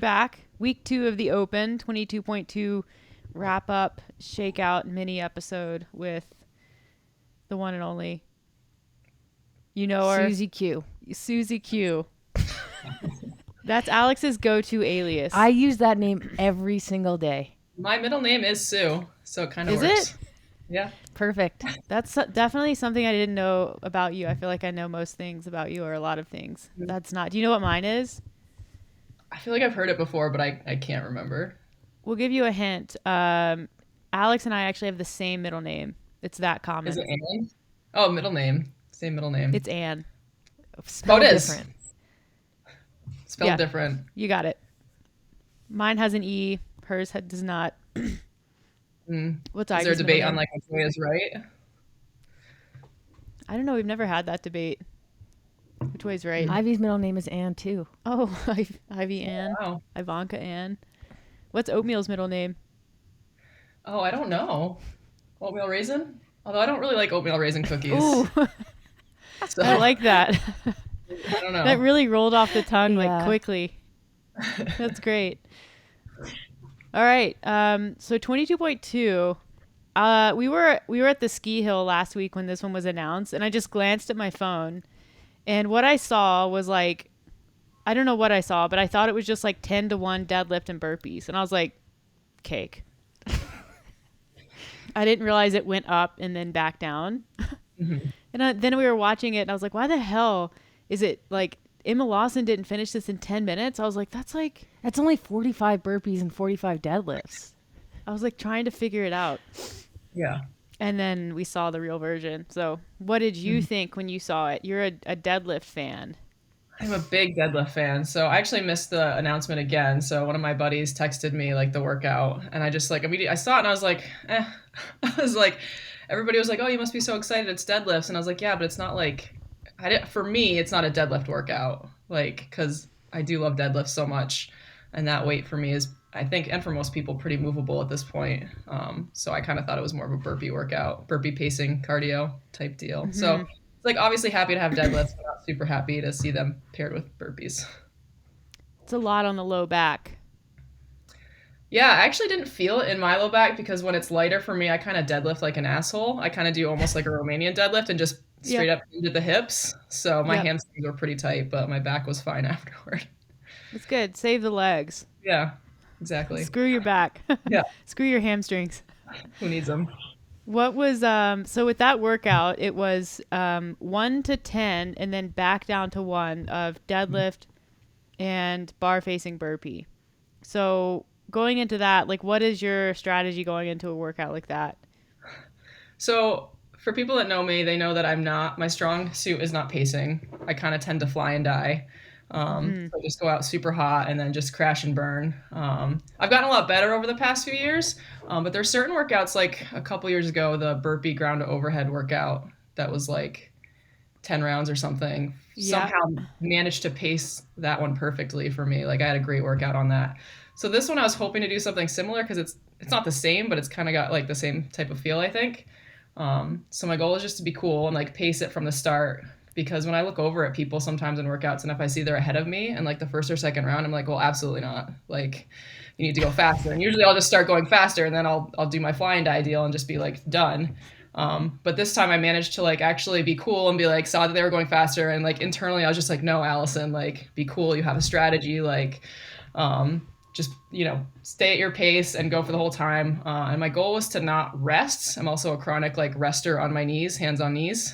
back. Week 2 of the Open, 22.2 wrap up, shakeout mini episode with the one and only, you know her, Susie Q. Susie Q. That's Alex's go-to alias. I use that name every single day. My middle name is Sue, so it kind of Is works. it? Yeah. Perfect. That's definitely something I didn't know about you. I feel like I know most things about you, or a lot of things. That's not. Do you know what mine is? I feel like I've heard it before, but I can't remember. We'll give you a hint. Alex and I actually have the same middle name. It's that common. Is it Anne? Oh, middle name. Same middle name. It's Anne. Spelled it is. different. Spelled different. You got it. Mine has an E. Hers does not. What's Is there a debate on like which way is right? I don't know. We've never had that debate. Which way's right? Ivy's middle name is Ann too. Oh, Ivy Ann. Wow. Ivanka Ann. What's Oatmeal's middle name? Oh, I don't know. Oatmeal raisin? Although I don't really like oatmeal raisin cookies. Ooh. So, I like that. I don't know. That really rolled off the tongue like Yeah. quickly. That's great. All right. So 22.2. We were at the ski hill last week when this one was announced, and I just glanced at my phone, and what I saw was like, I don't know what I saw, but I thought it was just like 10-1 deadlift and burpees, and I was like, cake. I didn't realize it went up and then back down. And then we were watching it, and I was like, why the hell is it like Emma Lawson didn't finish this in 10 minutes? I was like, that's only 45 burpees and 45 deadlifts. I was like trying to figure it out. Yeah. And then we saw the real version. So what did you think when you saw it? You're a deadlift fan. I'm a big deadlift fan. So I actually missed the announcement again. So one of my buddies texted me like the workout, and I just like immediately I saw it and I was like, eh. I was like, everybody was like, oh, you must be so excited. It's deadlifts. And I was like, yeah, but it's not like, for me, it's not a deadlift workout. Like, cause I do love deadlifts so much. And that weight for me is, I think, and for most people, pretty movable at this point. So I kind of thought it was more of a burpee workout, burpee pacing cardio type deal. So like obviously happy to have deadlifts, but not super happy to see them paired with burpees. It's a lot on the low back. Yeah, I actually didn't feel it in my low back because when it's lighter for me, I kind of deadlift like an asshole. I kind of do almost like a Romanian deadlift and just straight up into the hips. So my hamstrings were pretty tight, but my back was fine afterward. It's good. Save the legs. Yeah, exactly. Screw your back. Yeah. Screw your hamstrings. Who needs them? What was, so with that workout, it was 1 to 10 and then back down to 1 of deadlift and bar facing burpee. So going into that, like what is your strategy going into a workout like that? So for people that know me, they know that my strong suit is not pacing. I kind of tend to fly and die. So I just go out super hot and then just crash and burn. I've gotten a lot better over the past few years, but there's certain workouts like a couple years ago, the burpee ground to overhead workout that was like 10 rounds or something. Yeah. Somehow managed to pace that one perfectly for me. Like I had a great workout on that. So this one I was hoping to do something similar because it's not the same, but it's kind of got like the same type of feel, I think. So my goal is just to be cool and like pace it from the start. Because when I look over at people sometimes in workouts and if I see they're ahead of me and like the first or second round, I'm like, well, absolutely not. Like you need to go faster. And usually I'll just start going faster and then I'll do my fly and die deal and just be like done. But this time I managed to like actually be cool and be like, saw that they were going faster. And like internally I was just like, no, Allison, like be cool. You have a strategy. Like, just, stay at your pace and go for the whole time. And my goal was to not rest. I'm also a chronic like rester on my knees, hands on knees.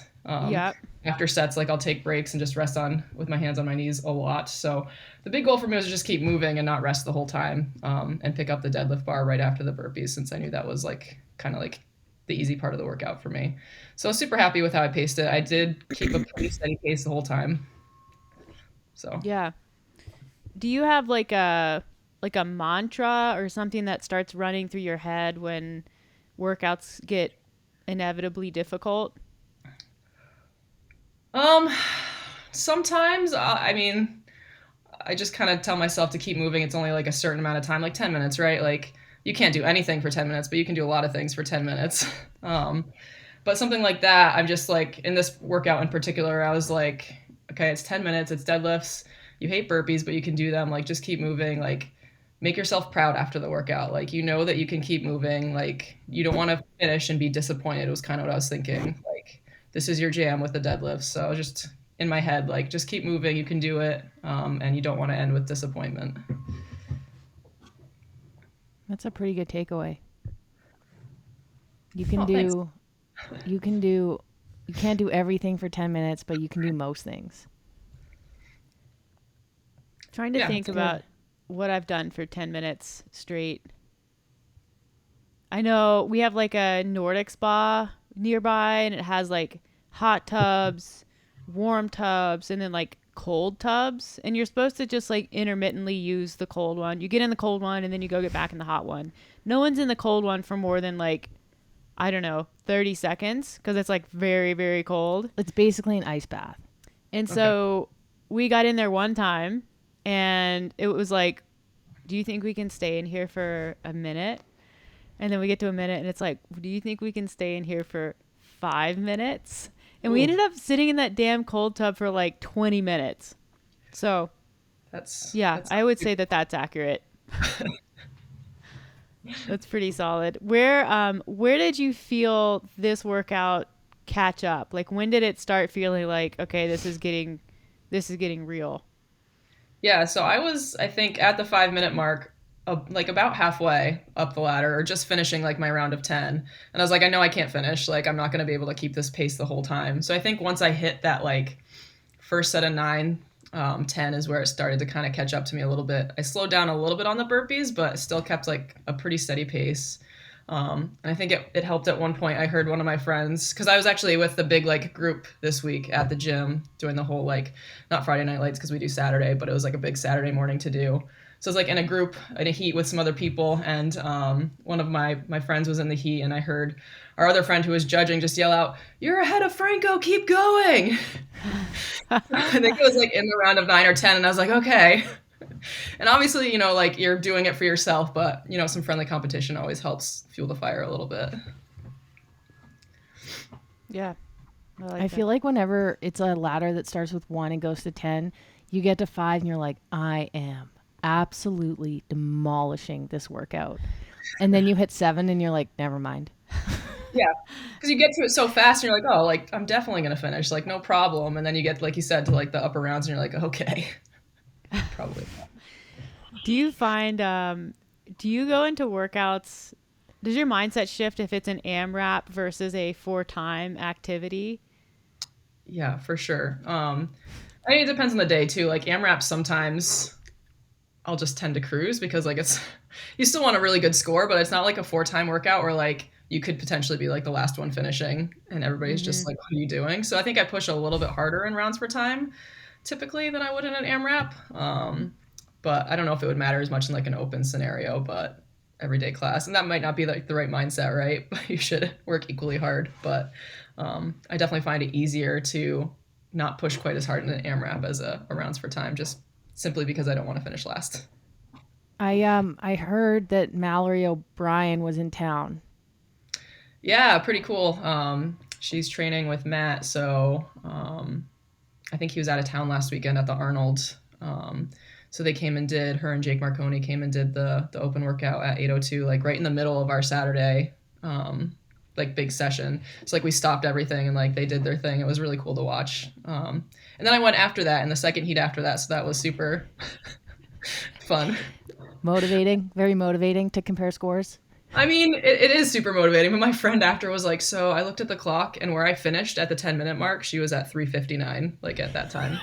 After sets, like I'll take breaks and just rest with my hands on my knees a lot. So the big goal for me was to just keep moving and not rest the whole time, and pick up the deadlift bar right after the burpees, since I knew that was like kind of like the easy part of the workout for me. So I was super happy with how I paced it. I did keep a pretty steady pace the whole time. So yeah. Do you have like a mantra or something that starts running through your head when workouts get inevitably difficult? Sometimes, I just kind of tell myself to keep moving. It's only like a certain amount of time, like 10 minutes, right? Like you can't do anything for 10 minutes, but you can do a lot of things for 10 minutes. But something like that, I'm just like in this workout in particular, I was like, okay, it's 10 minutes, it's deadlifts. you hate burpees, but you can do them. Like, just keep moving. Like, make yourself proud after the workout. Like, you know that you can keep moving. Like, you don't want to finish and be disappointed, was kind of what I was thinking. Like, this is your jam with the deadlifts. So just in my head, like, just keep moving. You can do it. And you don't want to end with disappointment. That's a pretty good takeaway. You can Oh, thanks. do, you can do, you can't do everything for 10 minutes, but you can do most things. Trying to Yeah, think it's about what I've done for 10 minutes straight. I know we have like a Nordic spa nearby, and it has like hot tubs, warm tubs, and then like cold tubs. And you're supposed to just like intermittently use the cold one. You get in the cold one and then you go get back in the hot one. No one's in the cold one for more than like, I don't know, 30 seconds because it's like very, very cold. It's basically an ice bath. And Okay. so we got in there one time and it was like, do you think we can stay in here for a minute? And then we get to a minute and it's like, do you think we can stay in here for 5 minutes? And we Ooh, ended up sitting in that damn cold tub for like 20 minutes. So, yeah, that's I would say that that's accurate. That's pretty solid. Where did you feel this workout catch up? Like when did it start feeling like, okay, this is getting real? Yeah, so I was, I think, at the 5 minute mark, like about halfway up the ladder, or just finishing like my round of 10. And I was like, I know I can't finish. Like, I'm not going to be able to keep this pace the whole time. So I think once I hit that like first set of nine, 10 is where it started to kind of catch up to me a little bit. I slowed down a little bit on the burpees, but still kept like a pretty steady pace. And I think it helped at one point. I heard one of my friends, because I was actually with the big like group this week at the gym doing the whole like, not Friday night lights because we do Saturday, but it was like a big Saturday morning to do. So it was like in a group in a heat with some other people, and one of my friends was in the heat, and I heard our other friend who was judging just yell out, "You're ahead of Franco, keep going!" I think it was like in the round of 9 or 10, and I was like, okay. And obviously, like you're doing it for yourself, but some friendly competition always helps fuel the fire a little bit. Yeah. I like I that. feel like whenever it's a ladder that starts with 1 and goes to 10, you get to 5 and you're like, I am absolutely demolishing this workout. And then you hit 7 and you're like, never mind. Yeah, because you get to it so fast, and you're like, oh, like I'm definitely gonna finish, like no problem. And then you get, like you said, to like the upper rounds, and you're like, okay, probably. Do you find do you go into workouts, does your mindset shift if it's an AMRAP versus a 4-time activity? Yeah, for sure. I mean, it depends on the day too. Like AMRAP, sometimes I'll just tend to cruise because like it's you still want a really good score, but it's not like a 4-time workout where like you could potentially be like the last one finishing and everybody's just Mhm. like, what are you doing? So I think I push a little bit harder in rounds per time typically than I would in an AMRAP. But I don't know if it would matter as much in like an open scenario, but everyday class. And that might not be like the right mindset, right? You should work equally hard. But I definitely find it easier to not push quite as hard in an AMRAP as a rounds per time, just simply because I don't want to finish last. I heard that Mallory O'Brien was in town. Yeah, pretty cool. She's training with Matt, so I think he was out of town last weekend at the Arnold. So they came and did, her and Jake Marconi came and did the open workout at 8:02, like right in the middle of our Saturday, like big session. So like we stopped everything and like they did their thing. It was really cool to watch. And then I went after that in the second heat after that, so that was super fun. Motivating, very motivating to compare scores. I mean, it is super motivating, but my friend after was like, so I looked at the clock and where I finished at the 10-minute mark, she was at 3:59, like at that time.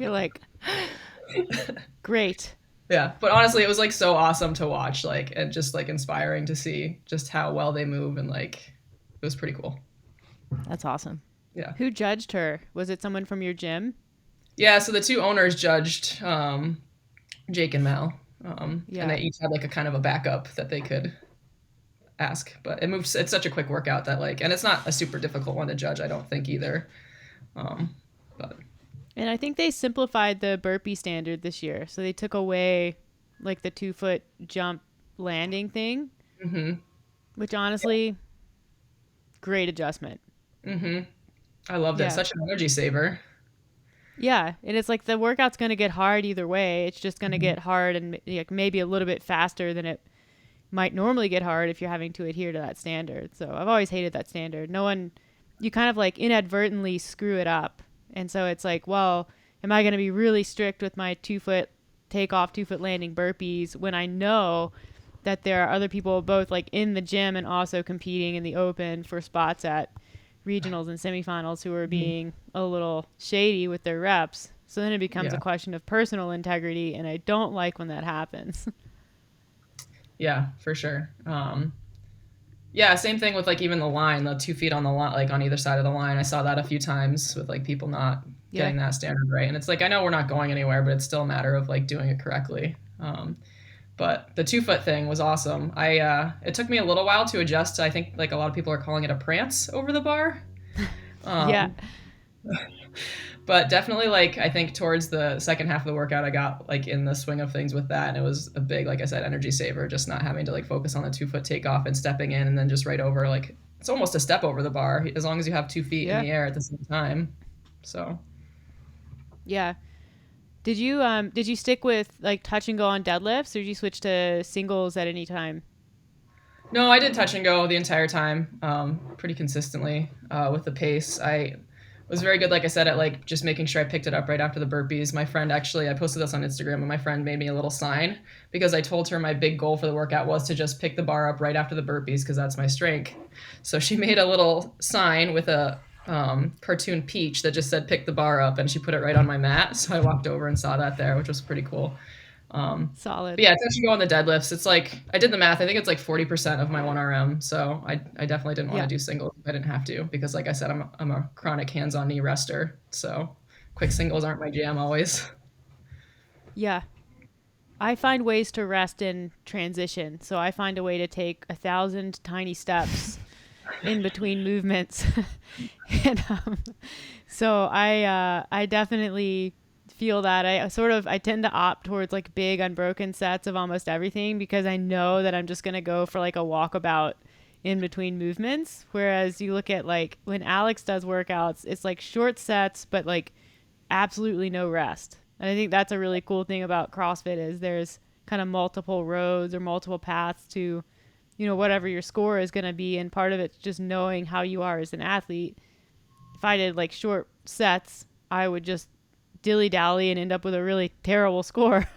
You're like, great. Yeah, but honestly, it was like so awesome to watch, like, and just like inspiring to see just how well they move, and like it was pretty cool. That's awesome. Yeah. Who judged her? Was it someone from your gym? Yeah, so the two owners judged Jake and Mal. And Yeah. they each had like a kind of a backup that they could ask. But it moves, it's such a quick workout that like, and it's not a super difficult one to judge, I don't think either. But And I think they simplified the burpee standard this year. So they took away like the 2-foot jump landing thing, mm-hmm, which honestly, great adjustment. mm-hmm. I loved it. Yeah. Such an energy saver. Yeah, and it's like the workout's going to get hard either way. It's just going to Mhm. get hard and like maybe a little bit faster than it might normally get hard if you're having to adhere to that standard. So I've always hated that standard. No one, you kind of like inadvertently screw it up. And so it's like, well, am I going to be really strict with my 2 foot takeoff, 2 foot landing burpees when I know that there are other people both like in the gym and also competing in the open for spots at regionals and semifinals who are Mhm. being a little shady with their reps. So then it becomes a Yeah. question of personal integrity, and I don't like when that happens. Yeah, for sure. Yeah, same thing with like even the line, the 2 feet on the line, like on either side of the line. I saw that a few times with like people not Yeah. getting that standard right. And it's like, I know we're not going anywhere, but it's still a matter of like doing it correctly. But the 2 foot thing was awesome. It took me a little while to adjust to, I think like a lot of people are calling it a prance over the bar. Yeah. Um, but definitely like I think towards the second half of the workout I got like in the swing of things with that, and it was a big, like I said, energy saver, just not having to like focus on the 2 foot takeoff and stepping in and then just right over, like it's almost a step over the bar as long as you have 2 feet in Yeah. the air at the same time. So Yeah. Did you stick with like touch and go on deadlifts, or did you switch to singles at any time? no, I did touch and go the entire time, pretty consistently with the pace. I was very good, like I said, at like just making sure I picked it up right after the burpees. My friend actually, I posted this on Instagram, and my friend made me a little sign because I told her my big goal for the workout was to just pick the bar up right after the burpees because that's my strength. So she made a little sign with a cartoon peach that just said "pick the bar up," and she put it right on my mat. So I walked over and saw that there, which was pretty cool. But Solid. yeah, touch and go on the deadlifts. It's like I did the math. I think it's like 40% of my 1 RM. So I definitely didn't want to Yeah. do singles. I didn't have to because, like I said, I'm a chronic hands-on knee rester. So quick singles aren't my jam always. Yeah. I find ways to rest in transition. So I find a way to take 1,000 tiny steps in between movements. and so I definitely feel that I tend to opt towards like big unbroken sets of almost everything because I know that I'm just going to go for like a walkabout in between movements. Whereas you look at like when Alex does workouts, it's like short sets but like absolutely no rest. And I think that's a really cool thing about CrossFit is there's kind of multiple roads or multiple paths to, whatever your score is going to be. And part of it's just knowing how you are as an athlete. If I did like short sets, I would just dilly dally and end up with a really terrible score.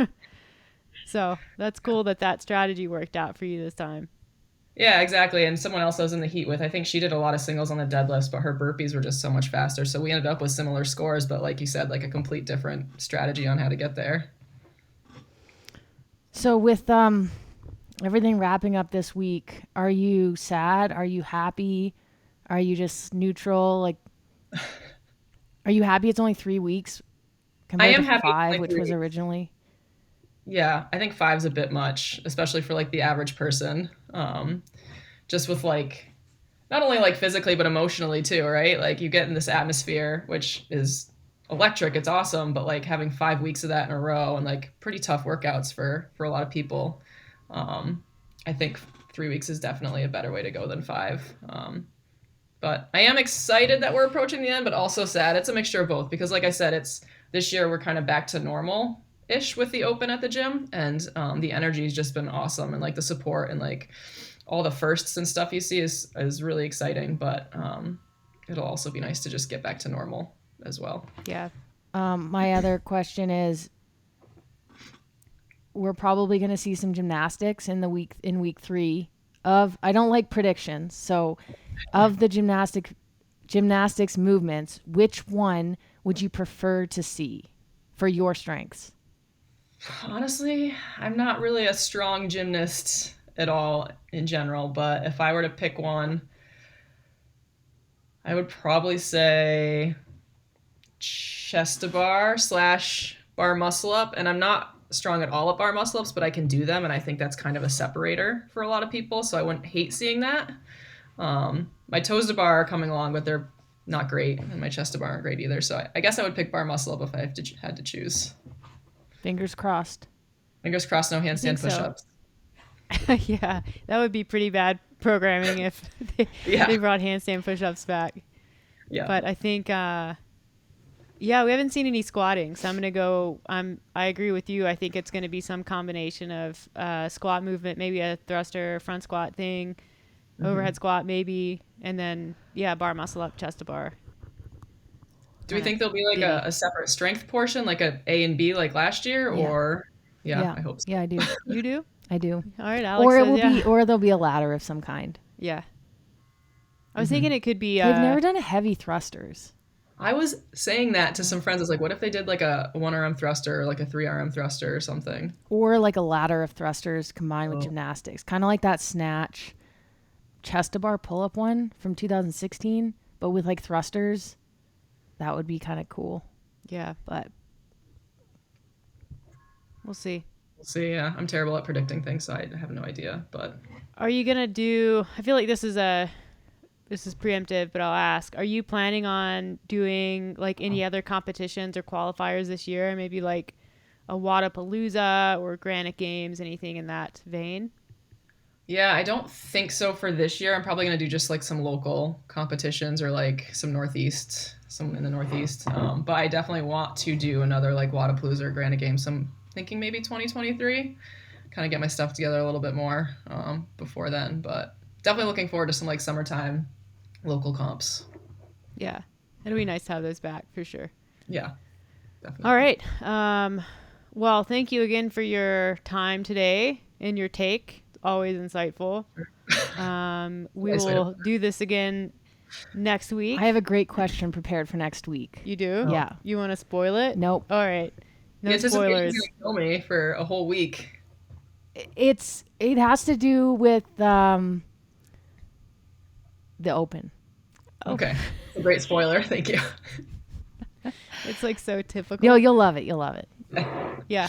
So that's cool that that strategy worked out for you this time. Yeah, exactly. And someone else I was in the heat with, I think she did a lot of singles on the deadlifts, but her burpees were just so much faster. So we ended up with similar scores, but like you said, like a complete different strategy on how to get there. So with everything wrapping up this week, are you sad? Are you happy? Are you just neutral? Like, are you happy it's only 3 weeks I compared to am happy it's five, only which three was weeks. originally? Yeah, I think five's a bit much, especially for like the average person. Just with like not only like physically but emotionally too, right? Like you get in this atmosphere, which is electric. It's awesome, but like having 5 weeks of that in a row and like pretty tough workouts for a lot of people. Um, I think 3 weeks is definitely a better way to go than five. But I am excited that we're approaching the end, but also sad. It's a mixture of both because, like I said, it's this year we're kind of back to normal ish with the open at the gym, and the energy has just been awesome, and like the support and like all the firsts and stuff you see is really exciting. But it'll also be nice to just get back to normal as well. Yeah. My other question is, we're probably going to see some gymnastics in week 3 of, I don't like predictions. So of the gymnastics movements, which one would you prefer to see for your strengths? Honestly, I'm not really a strong gymnast at all in general, but if I were to pick one, I would probably say chest to bar slash bar muscle up. And I'm not strong at all at bar muscle ups, but I can do them. And I think that's kind of a separator for a lot of people. So I wouldn't hate seeing that. My toes to bar are coming along, but they're not great. And my chest to bar aren't great either. So I guess I would pick bar muscle up if had to choose. Fingers crossed. Fingers crossed, no I think handstand push so. ups. Yeah. That would be pretty bad programming if they Yeah. brought handstand push ups back. Yeah. But I think Yeah, we haven't seen any squatting, so I'm gonna go. I agree with you. I think it's gonna be some combination of squat movement, maybe a thruster front squat thing, overhead squat maybe, and then bar muscle up, chest to bar. Do we Kind of think there'll be like skinny. a separate strength portion, like a A and B like last year, Yeah. or yeah, Yeah. I hope so. Yeah, I do. You do? I do. All right, Alex Or it says will yeah. be, or there'll be a ladder of some kind. Yeah. I was thinking it could be. They've never done a heavy thrusters. I was saying that to some friends. I was like, what if they did like a 1 RM thruster or like a 3 RM thruster or something? Or like a ladder of thrusters combined with Oh. gymnastics. Kind of like that snatch chest to bar pull up one from 2016, but with like thrusters. That would be kind of cool. Yeah, But we'll see. We'll see. Yeah, I'm terrible at predicting things, so I have no idea. But Are you gonna do? I feel like this is preemptive, but I'll ask. Are you planning on doing like any other competitions or qualifiers this year? Maybe like a Wadapalooza or Granite Games, anything in that vein? yeah, I don't think so for this year. I'm probably gonna do just like some local competitions or like some in the Northeast. But I definitely want to do another like Wadapalooza or Granite Games. So I'm thinking maybe 2023. Kind of get my stuff together a little bit more before then. But definitely looking forward to some like summertime local comps. Yeah, it'll be nice to have those back for sure. Yeah, definitely. All right. Well, thank you again for your time today and your take. Always insightful. We Nice way to will do this again next week. I have a great question prepared for next week. You do? Yeah. You want to spoil it? Nope. All right. No The anticipation's spoilers. gonna kill me for a whole week. It has to do with the open. Okay, a great spoiler. Thank you. It's like so typical. You'll love it. You'll love it. Yeah.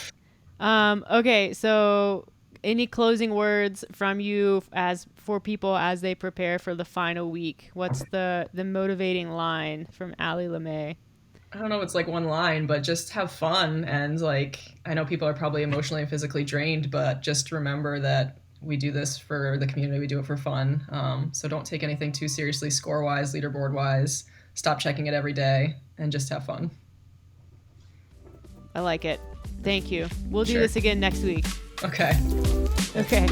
Okay. So, any closing words from you as for people as they prepare for the final week? What's the motivating line from Allie Lamay? I don't know if it's like one line, but just have fun. And like, I know people are probably emotionally and physically drained, but just remember that we do this for the community. We do it for fun. So don't take anything too seriously, score wise, leaderboard wise. Stop checking it every day and just have fun. I like it. Thank you. We'll do Sure. this again next week. Okay. Okay.